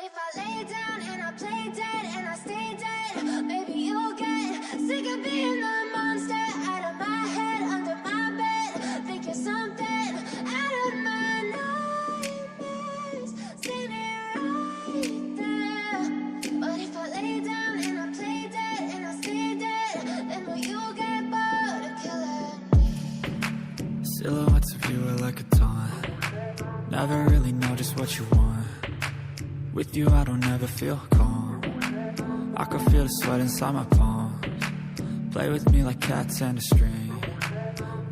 if I lay down and I play dead and I stay dead, baby, you'll get sick of being the monster out of my head, under my bed. Think you're something out of my nightmares, seen it right there. But if I lay down and I play dead and I stay dead, then will you get bored of killing me? Silhouettes of you are like a taunt. Never really know just what you want. With you I don't ever feel calm. I can feel the sweat inside my palms. Play with me like cats and a string.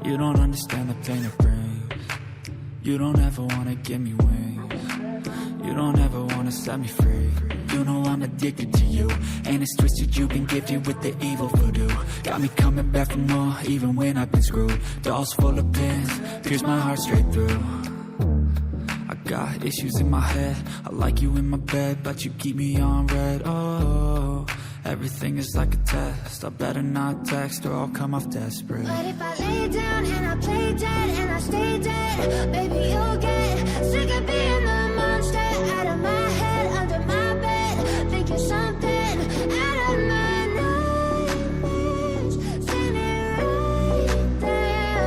You don't understand the pain it brings. You don't ever wanna give me wings. You don't ever wanna set me free. You know I'm addicted to you, and it's twisted, you've been gifted with the evil voodoo. Got me coming back for more, even when I've been screwed. Dolls full of pins, pierce my heart straight through. I got issues in my head, I like you in my bed, but you keep me on red. Oh, everything is like a test, I better not text or I'll come off desperate. But if I lay down and I play dead and I stay dead, baby, you'll get sick of being the monster out of my head, under my bed. Think you're something out of my nightmares, seen it right there.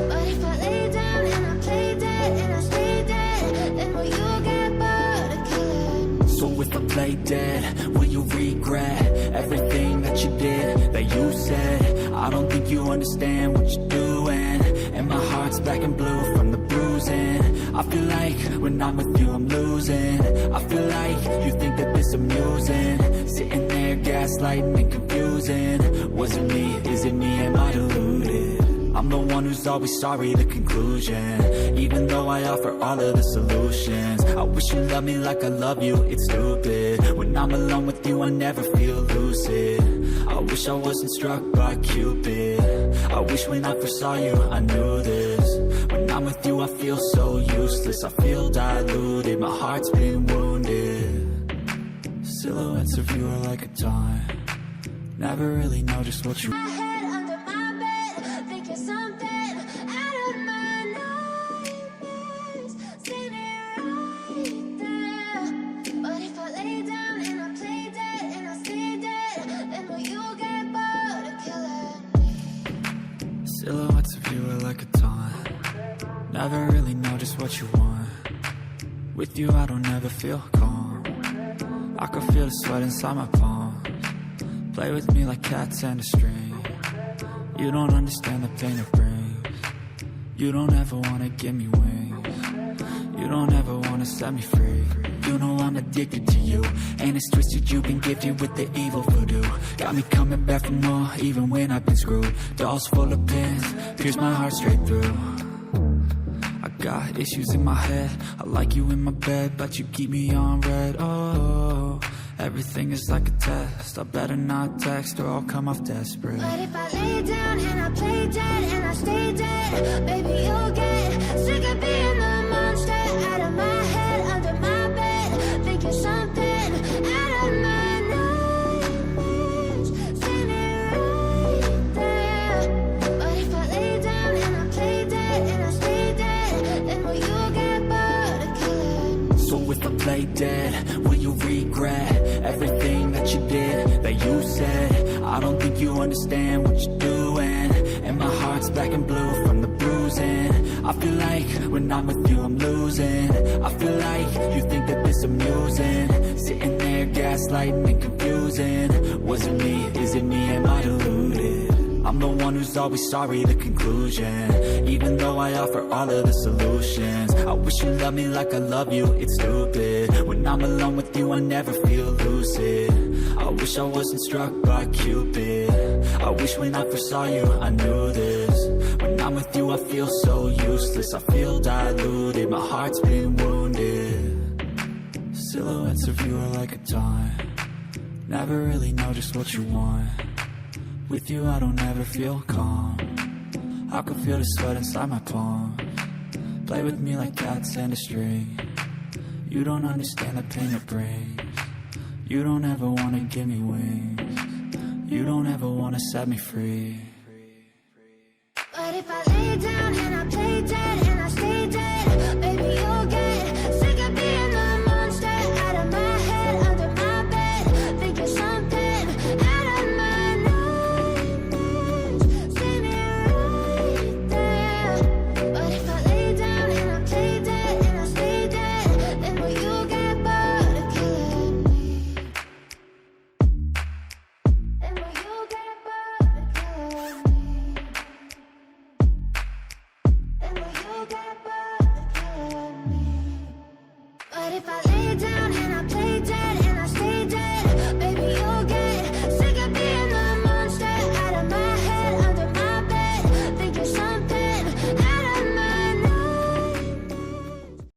But if I lay down and I play dead and I stay dead, then will you get bored of killing me? So if I play dead, will you regret everything that you did, that you said? I don't think you understand what you're doing, and my heart's black and blue from the bruising. I feel like when I'm with you I'm losing. I feel like you think that this amusing, sitting there gaslighting and confusing. Was it me? Is it me? Am I deluded? I'm the one who's always sorry, the conclusion, even though I offer all of the solutions. I wish you loved me like I love you, it's stupid. When I'm alone with you I never feel lucid. I wish I wasn't struck by Cupid. I wish when I first saw you I knew this. When I'm with you I feel so useless, I feel diluted, my heart's been wounded. Silhouettes of you are like a taunt. Never really know just what you My head under my bed, think you're something out of my nightmares, seen it right there. But if I lay down and I play dead and I stay dead, then will you get bored of killing me? Silhouettes of you are like a taunt. Never really know just what you want. With you I don't ever feel calm. I can feel the sweat inside my palms. Play with me like cats and a string. You don't understand the pain it brings. You don't ever wanna give me wings. You don't ever wanna set me free. You know I'm addicted to you, and it's twisted, you've been gifted with the evil voodoo. Got me coming back for more, even when I've been screwed. Dolls full of pins, pierce my heart straight through. I got issues in my head, I like you in my bed, but you keep me on red. Oh, everything is like a test, I better not text or I'll come off desperate. But if I lay down and I play dead and I stay dead, baby, you'll get sick of being the monster out of my head, under my bed. Think you're something out of my nightmares, seen it right there. But if I lay down and I play dead and I stay dead, then will you get bored of killing me? So if I play dead, will you regret everything that you did, that you said? I don't think you understand what you're doing, and my heart's black and blue from the bruising. I feel like when I'm with you I'm losing. I feel like you think that this amusing, sitting there gaslighting and confusing. Was it me? Is it me? Am I deluded? I'm the one who's always sorry, the conclusion, even though I offer all of the solutions. I wish you loved me like I love you, it's stupid. When I'm alone with you I never feel lucid. I wish I wasn't struck by Cupid. I wish when I first saw you I knew this. When I'm with you I feel so useless, I feel diluted, my heart's been wounded. Silhouettes of you are like a taunt. Never really know just what you want. With you I don't ever feel calm. I can feel the sweat inside my palms. Play with me like cats and a string. You don't understand the pain it brings. You don't ever wanna give me wings. You don't ever wanna set me free.